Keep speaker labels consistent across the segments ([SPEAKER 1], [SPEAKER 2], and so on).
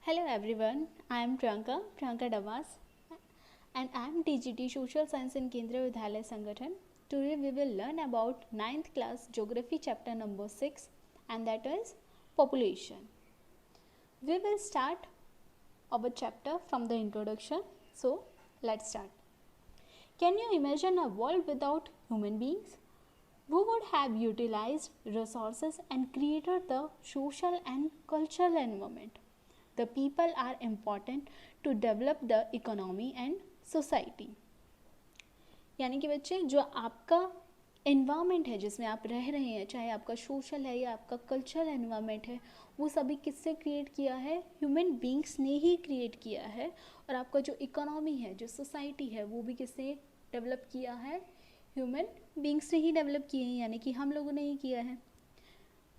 [SPEAKER 1] Hello everyone, I am Priyanka Damas, and I am TGT Social Science in Kendriya Vidyalaya Sangathan. Today we will learn about 9th class Geography chapter number 6, and that is population. We will start our chapter from the introduction. So let's start. Can you imagine a world without human beings? Who would have utilized resources and created the social and cultural environment? The people are important to develop the economy and society. यानी कि बच्चे जो आपका environment है जिसमें आप रह रहे हैं, चाहे आपका सोशल है या आपका कल्चरल एनवायरनमेंट है, वो सभी किससे क्रिएट किया है? ह्यूमन बींग्स ने ही क्रिएट किया है. और आपका जो इकोनॉमी है, जो सोसाइटी है, वो भी किसने डेवलप किया है? ह्यूमन बींग्स ने ही डेवलप किए हैं, यानी कि हम लोगों ने ही किया है.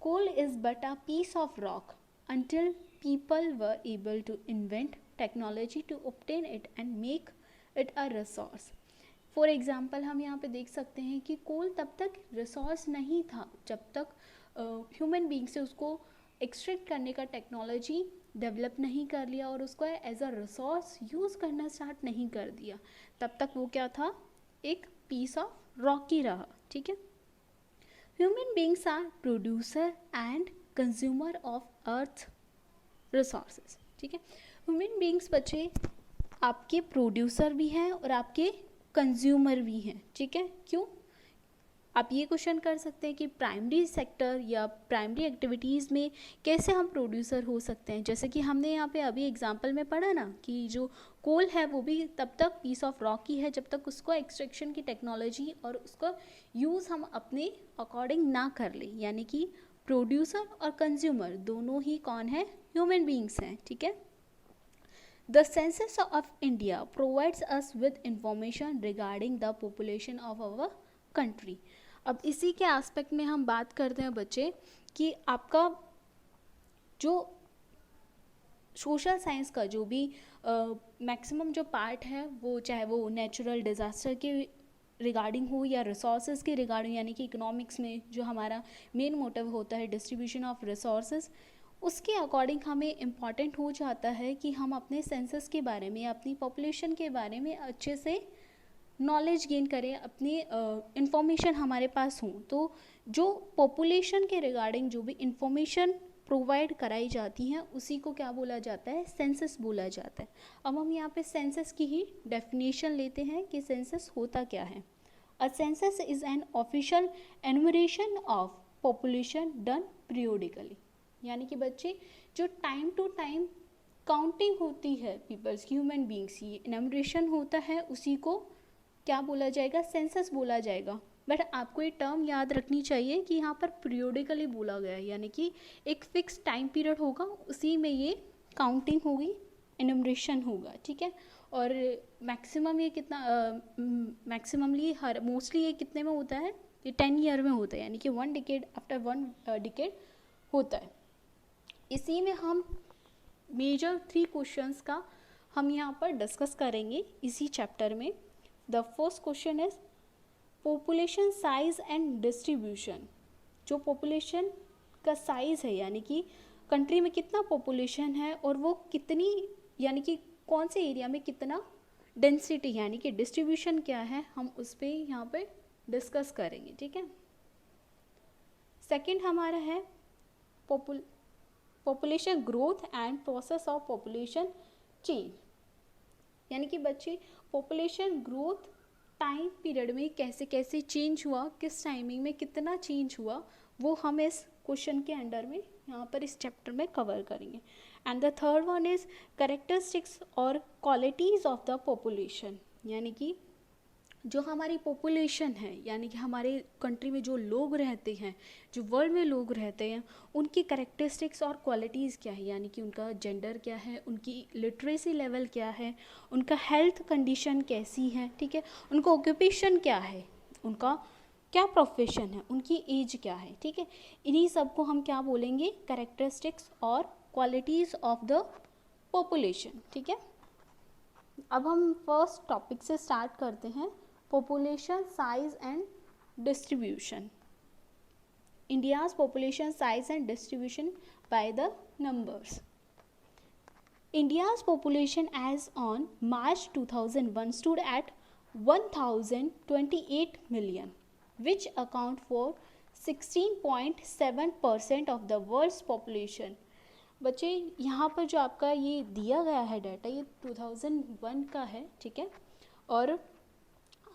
[SPEAKER 1] Coal is but a piece of rock until people were able to invent technology to obtain it and make it a resource. For example हम यहाँ पे देख सकते हैं कि कोल तब तक रिसोर्स नहीं था जब तक ह्यूमन बींग से उसको एक्सट्रैक्ट करने का टेक्नोलॉजी डेवलप नहीं कर लिया और उसको एज अ रिसोर्स यूज़ करना स्टार्ट नहीं कर दिया. तब तक वो क्या था? एक पीस ऑफ रॉक ही रहा. ठीक है. Human beings are producer and consumer of earth resources. ठीक है. ह्यूमन बींग्स बच्चे आपके प्रोड्यूसर भी हैं और आपके कंज्यूमर भी हैं. ठीक है. क्यों? आप ये क्वेश्चन कर सकते हैं कि प्राइमरी सेक्टर या प्राइमरी एक्टिविटीज़ में कैसे हम प्रोड्यूसर हो सकते हैं. जैसे कि हमने यहाँ पे अभी एग्जांपल में पढ़ा ना कि जो कोल है वो भी तब तक पीस ऑफ रॉक ही है जब तक उसको एक्सट्रैक्शन की टेक्नोलॉजी और उसका यूज़ हम अपने अकॉर्डिंग ना कर लें. यानी कि प्रोड्यूसर और कंज्यूमर दोनों ही कौन है? ह्यूमन बींग्स हैं. ठीक है. The census of India provides us with information regarding the population of our country. अब इसी के एस्पेक्ट में हम बात करते हैं बच्चे कि आपका जो सोशल साइंस का जो भी मैक्सिमम जो पार्ट है वो चाहे वो नेचुरल डिज़ास्टर के रिगार्डिंग हो या रिसोर्सेज के रिगार्डिंग, यानी कि इकोनॉमिक्स में जो हमारा मेन मोटिव होता है डिस्ट्रीब्यूशन ऑफ रिसोर्सेज, उसके अकॉर्डिंग हमें इम्पॉर्टेंट हो जाता है कि हम अपने सेंसस के बारे में, अपनी पॉपुलेशन के बारे में अच्छे से नॉलेज गेन करें, अपनी इंफॉर्मेशन हमारे पास हो. तो जो पॉपुलेशन के रिगार्डिंग जो भी इंफॉर्मेशन प्रोवाइड कराई जाती हैं उसी को क्या बोला जाता है? सेंसस बोला जाता है. अब हम यहाँ पे सेंसस की ही डेफिनेशन लेते हैं कि सेंसस होता क्या है. A census is an official enumeration of population done periodically. यानी कि बच्चे जो टाइम टू टाइम काउंटिंग होती है पीपल्स की, ह्यूमन बींग्स की एनुमरेशन होता है, उसी को क्या बोला जाएगा? सेंसस बोला जाएगा. बट आपको ये टर्म याद रखनी चाहिए कि यहाँ पर पीरियोडिकली बोला गया है, यानी कि एक फिक्स टाइम पीरियड होगा, उसी में ये काउंटिंग होगी, एनुमरेशन होगा. ठीक है. और मैक्सिमम ये कितना मैक्सिममली हर मोस्टली ये कितने में होता है? ये 10 ईयर में होता है, यानी कि 1 डिकेड आफ्टर 1 डिकेड होता है. इसी में हम मेजर 3 क्वेश्चंस का हम यहाँ पर डिस्कस करेंगे इसी चैप्टर में. The first question is population size and distribution. जो पॉपुलेशन का साइज है, यानी कि कंट्री में कितना पॉपुलेशन है और वो कितनी, यानी कि कौन से एरिया में कितना डेंसिटी, यानी कि डिस्ट्रीब्यूशन क्या है, हम उस पर यहाँ पे डिस्कस करेंगे. ठीक है. सेकंड हमारा है population growth and process of population change. यानी कि बच्चे पॉपुलेशन ग्रोथ टाइम पीरियड में कैसे कैसे चेंज हुआ, किस टाइमिंग में कितना चेंज हुआ, वो हम इस क्वेश्चन के अंडर में यहाँ पर इस चैप्टर में कवर करेंगे. And the third one is characteristics और क्वालिटीज़ ऑफ द पॉपुलेशन. यानी कि जो हमारी पॉपुलेशन है, यानी कि हमारे कंट्री में जो लोग रहते हैं, जो वर्ल्ड में लोग रहते हैं, उनकी कैरेक्टरिस्टिक्स और क्वालिटीज़ क्या है, यानी कि उनका जेंडर क्या है, उनकी लिटरेसी लेवल क्या है, उनका हेल्थ कंडीशन कैसी है. ठीक है. उनका ऑक्यूपेशन क्या है, उनका क्या प्रोफेशन है, उनकी एज क्या है. ठीक है. इन्हीं सब को हम क्या बोलेंगे? कैरेक्टरिस्टिक्स और क्वालिटीज़ ऑफ द पॉपुलेशन. ठीक है. अब हम फर्स्ट टॉपिक से स्टार्ट करते हैं, population size and distribution. India's population size and distribution by the numbers. India's population as on March 2001 stood at 1028 million, which account for 16.7% of the world's population. बच्चे यहाँ पर जो आपका ये दिया गया है डाटा, ये 2001 का है, ठीक है, और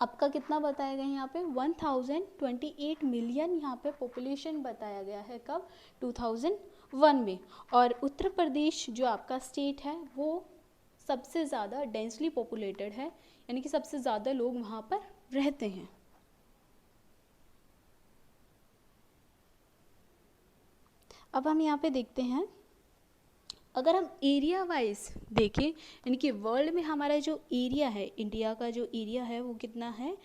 [SPEAKER 1] आपका कितना बताया गया है यहाँ पे 1028 मिलियन यहाँ पे पॉपुलेशन बताया गया है कब 2001 में। और उत्तर प्रदेश जो आपका स्टेट है वो सबसे ज़्यादा डेंसली पॉपुलेटेड है, यानी कि सबसे ज़्यादा लोग वहाँ पर रहते हैं। अब हम यहाँ पे देखते हैं, अगर हम एरिया वाइज देखें, यानी कि वर्ल्ड में हमारा जो एरिया है, इंडिया का जो एरिया है वो कितना है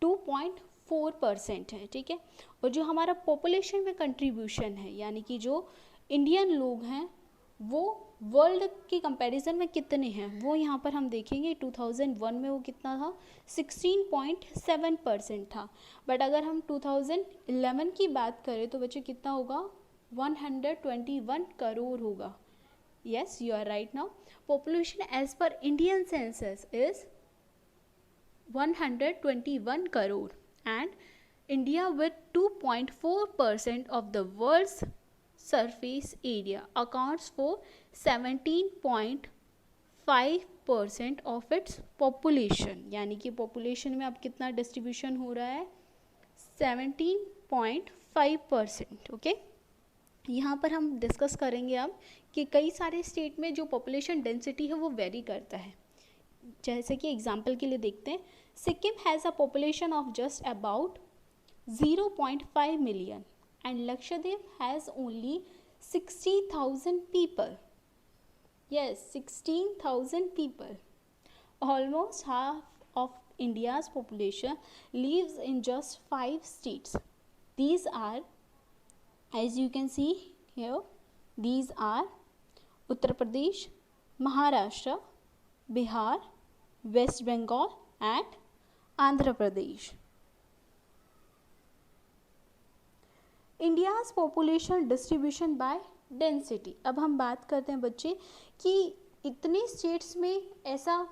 [SPEAKER 1] 2.4% है, ठीक है। और जो हमारा पॉपुलेशन में कंट्रीब्यूशन है, यानी कि जो इंडियन लोग हैं वो वर्ल्ड के कंपैरिजन में कितने हैं, वो यहाँ पर हम देखेंगे 2001 में वो कितना था 16.7% था। बट अगर हम 2011 की बात करें तो बच्चे कितना होगा 121 करोड़ होगा। Yes, you are right now. Population as per Indian census is 121 crore and India with 2.4% of the world's surface area accounts for 17.5% of its population. यानी कि population में अब कितना distribution हो रहा है 17.5%, okay? यहाँ पर हम डिस्कस करेंगे अब कि कई सारे स्टेट में जो पॉपुलेशन डेंसिटी है वो वेरी करता है। जैसे कि एग्जांपल के लिए देखते हैं, Sikkim has a population of just about 0.5 million and Lakshadweep has only 60,000 people. Yes, 16,000 people. Almost half of India's population lives in just 5 states. These are, as you can see here, these are Uttar Pradesh, Maharashtra, Bihar, West Bengal and Andhra Pradesh. India's population distribution by density. अब हम बात करते हैं बच्चे कि इतने states में ऐसा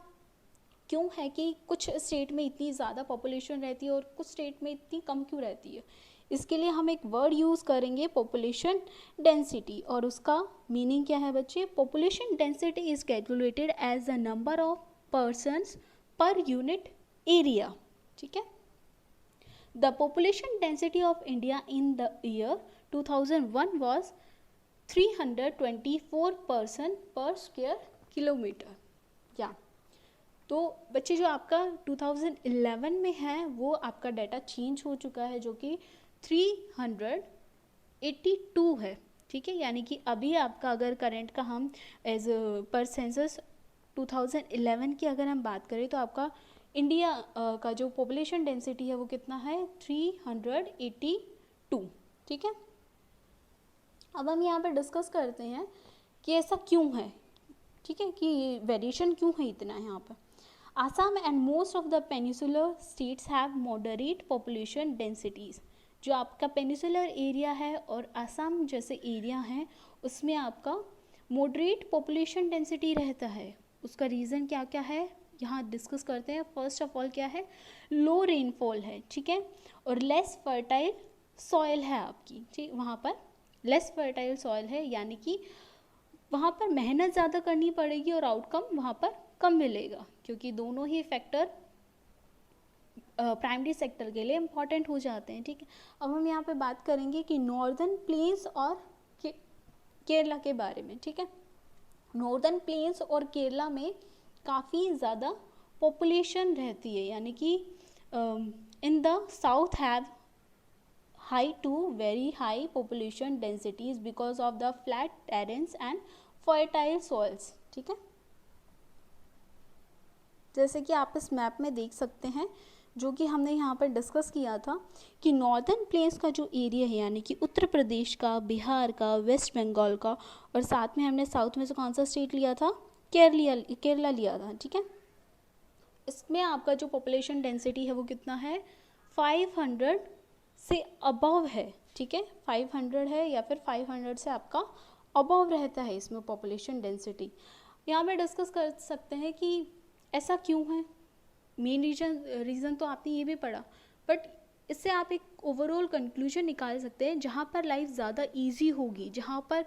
[SPEAKER 1] क्यों है कि कुछ स्टेट में इतनी ज़्यादा पॉपुलेशन रहती है और कुछ स्टेट में इतनी कम क्यों रहती है। इसके लिए हम एक वर्ड यूज़ करेंगे पॉपुलेशन डेंसिटी, और उसका मीनिंग क्या है बच्चे, population density is calculated as the number of persons per unit area, ठीक है। The population density of India in the year 2001 was 324 person per square kilometre. या तो बच्चे जो आपका 2011 में है वो आपका डाटा चेंज हो चुका है, जो कि 382 है, ठीक है। यानी कि अभी आपका अगर करंट का हम एज पर सेंसस 2011 की अगर हम बात करें तो आपका इंडिया का जो पॉपुलेशन डेंसिटी है वो कितना है 382, ठीक है। अब हम यहाँ पर डिस्कस करते हैं कि ऐसा क्यों है, ठीक है, कि वेरिएशन क्यों है इतना यहाँ पर। Assam and most of the peninsular states have moderate population densities. जो आपका पेनिसुलर एरिया है और आसाम जैसे एरिया है उसमें आपका मॉडरेट पॉपुलेशन डेंसिटी रहता है। उसका रीज़न क्या क्या है यहाँ डिस्कस करते हैं। फर्स्ट ऑफ ऑल क्या है, लो रेनफॉल है, ठीक है, और लेस फर्टाइल सॉइल है आपकी, ठीक, वहाँ पर लेस फर्टाइल सॉइल है, यानी कि वहाँ पर मेहनत ज़्यादा करनी पड़ेगी और आउटकम वहाँ पर कम मिलेगा, क्योंकि दोनों ही फैक्टर प्राइमरी सेक्टर के लिए इम्पॉर्टेंट हो जाते हैं, ठीक है। अब हम यहाँ पे बात करेंगे कि नॉर्दर्न प्लेन्स और केरला के बारे में, ठीक है। नॉर्दर्न प्लेन्स और केरला में काफ़ी ज़्यादा पॉपुलेशन रहती है, यानी कि in the south have high to very high population densities because of the flat terrains and fertile soils, ठीक है। जैसे कि आप इस मैप में देख सकते हैं जो कि हमने यहाँ पर डिस्कस किया था कि नॉर्दर्न प्लेन्स का जो एरिया है, यानी कि उत्तर प्रदेश का, बिहार का, वेस्ट बंगाल का, और साथ में हमने साउथ में से कौन सा स्टेट लिया था, केरला लिया था, ठीक है। इसमें आपका जो पॉपुलेशन डेंसिटी है वो कितना है 500 से अबव है, ठीक है, 500 है या फिर 500 से आपका अबव रहता है इसमें पॉपुलेशन डेंसिटी। यहाँ पे डिस्कस कर सकते हैं कि ऐसा क्यों है। मेन रीज़न तो आपने ये भी पढ़ा, बट इससे आप एक ओवरऑल कंक्लूजन निकाल सकते हैं। जहाँ पर लाइफ ज़्यादा इजी होगी, जहाँ पर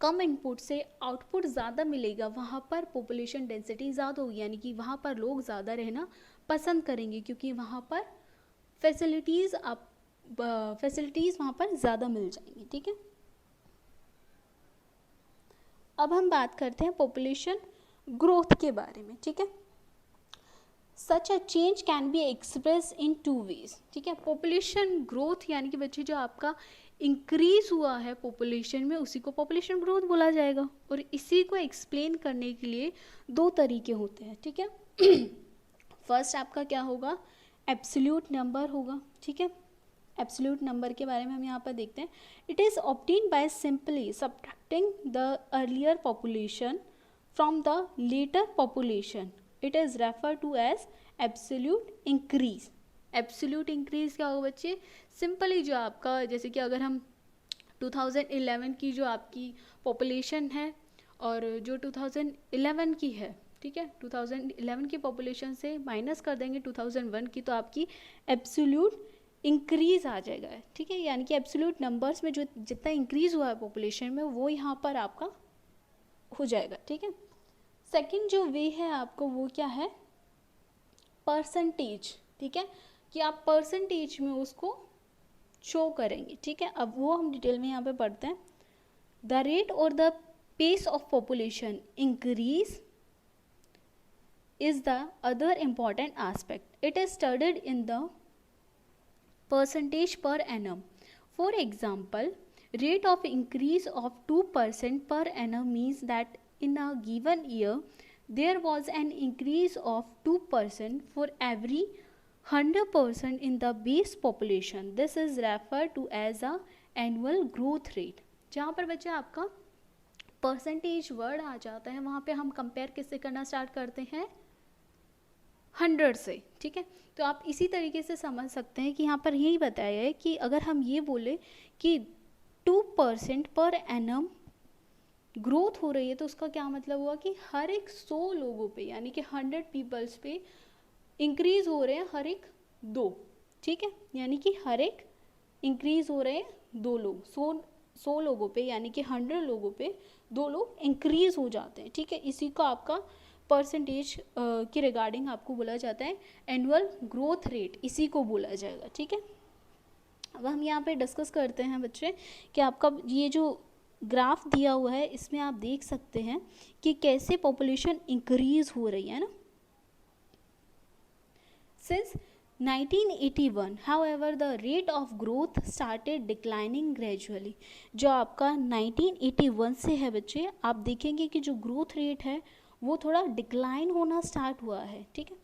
[SPEAKER 1] कम इनपुट से आउटपुट ज़्यादा मिलेगा, वहाँ पर पॉपुलेशन डेंसिटी ज़्यादा होगी, यानी कि वहाँ पर लोग ज़्यादा रहना पसंद करेंगे, क्योंकि वहाँ पर फैसिलिटीज़ वहाँ पर ज़्यादा मिल जाएंगी। ठीक है, अब हम बात करते हैं पॉपुलेशन ग्रोथ के बारे में। ठीक है, such a change can be express in 2 ways। ठीक है, पॉपुलेशन ग्रोथ यानी कि बच्चे जो आपका इंक्रीज हुआ है पॉपुलेशन में, उसी को पॉपुलेशन ग्रोथ बोला जाएगा। और इसी को एक्सप्लेन करने के लिए 2 तरीके होते हैं। ठीक है, फर्स्ट आपका क्या होगा, एब्सोल्यूट नंबर होगा। ठीक है, एब्सोल्यूट नंबर के बारे में हम यहाँ पर देखते हैं। It is obtained by simply subtracting the earlier population from the latter population. It is refer to as absolute increase. Absolute increase क्या होगा बच्चे, सिंपली जो आपका, जैसे कि अगर हम 2011 की जो आपकी पॉपुलेशन है और जो 2011 की है, ठीक है, 2011 की पॉपुलेशन से माइनस कर देंगे 2001 की, तो आपकी एब्सोल्यूट इंक्रीज आ जाएगा। ठीक है, यानी कि एब्सोल्यूट नंबर्स में जो जितना इंक्रीज हुआ है पॉपुलेशन में, वो यहाँ पर आपका हो जाएगा। ठीक है, सेकंड जो वे है आपको, वो क्या है, परसेंटेज। ठीक है, कि आप परसेंटेज में उसको शो करेंगे। ठीक है, अब वो हम डिटेल में यहाँ पे पढ़ते हैं। द रेट और the pace of population increase is the other important aspect. It is studied in the percentage per annum. For example, rate of increase of 2% per annum means that in a given year there was an increase of 2% for every 100% in the base population. This is referred to as a annual growth rate. जहाँ पर बच्चे आपका percentage word आ जाता है, वहाँ पे हम compare किससे करना स्टार्ट करते हैं, 100 से। ठीक है, तो आप इसी तरीके से समझ सकते हैं कि यहाँ पर यही बताया है कि अगर हम ये बोले कि 2% पर एनम ग्रोथ हो रही है, तो उसका क्या मतलब हुआ कि हर एक 100 लोगों पे, यानी कि 100 पीपल्स पे इंक्रीज हो रहे हैं हर एक 2। ठीक है, यानी कि हर एक इंक्रीज हो रहे हैं 2 लोग, 100 लोगों पे, यानी कि 100 लोगों पे 2 लोग इंक्रीज हो जाते हैं। ठीक है, इसी को आपका परसेंटेज के रिगार्डिंग आपको बोला जाता है एनुअल ग्रोथ रेट, इसी को बोला जाएगा। ठीक है, अब हम यहाँ पे डिस्कस करते हैं बच्चे कि आपका ये जो ग्राफ दिया हुआ है, इसमें आप देख सकते हैं कि कैसे पॉपुलेशन इंक्रीज हो रही है ना। Since 1981, however, the rate of growth started declining gradually. जो आपका 1981 से है बच्चे, आप देखेंगे कि जो ग्रोथ रेट है वो थोड़ा डिक्लाइन होना स्टार्ट हुआ है। ठीक है,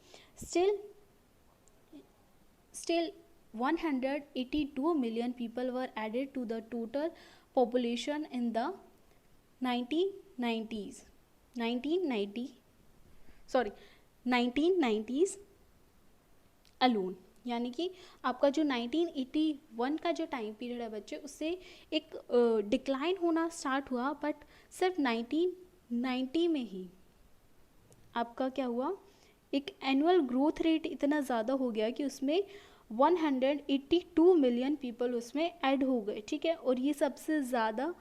[SPEAKER 1] still 182 million people were added to the total population in the 1990s alone. यानी कि आपका जो 1981 का जो टाइम पीरियड है बच्चे, उससे एक डिक्लाइन होना स्टार्ट हुआ, बट सिर्फ 1990 में ही आपका क्या हुआ, एक एनुअल ग्रोथ रेट इतना ज़्यादा हो गया कि उसमें 182 मिलियन पीपल उसमें ऐड हो गए। ठीक है, और ये सबसे ज़्यादा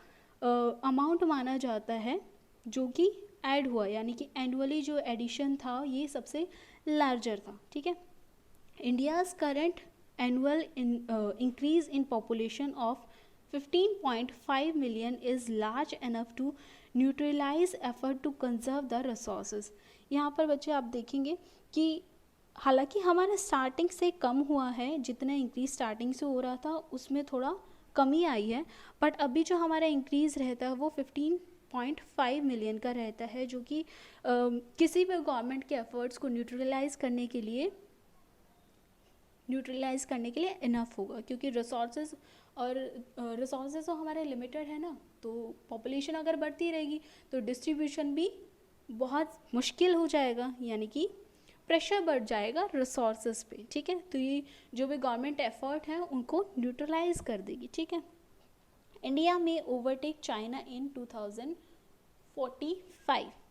[SPEAKER 1] अमाउंट माना जाता है जो कि ऐड हुआ, यानी कि एनुअली जो एडिशन था ये सबसे लार्जर था। ठीक है, India's current annual increase in population of 15.5 million is large enough to neutralize effort to conserve the resources. यहाँ पर बच्चे आप देखेंगे कि हालांकि हमारा स्टार्टिंग से कम हुआ है, जितना इंक्रीज स्टार्टिंग से हो रहा था उसमें थोड़ा कमी आई है, बट अभी जो हमारा इंक्रीज रहता है वो 15.5 मिलियन का रहता है, जो कि किसी भी गवर्नमेंट के एफर्ट्स को न्यूट्रलाइज करने के लिए इनफ होगा, क्योंकि रिसोर्सेज तो हमारे लिमिटेड है ना, तो पॉपुलेशन अगर बढ़ती रहेगी तो डिस्ट्रीब्यूशन भी बहुत मुश्किल हो जाएगा, यानी कि प्रेशर बढ़ जाएगा रिसोर्सेज पे। ठीक है, तो ये जो भी गवर्नमेंट एफर्ट है उनको न्यूट्रलाइज कर देगी। ठीक है, इंडिया में ओवरटेक चाइना इन 2045। 5.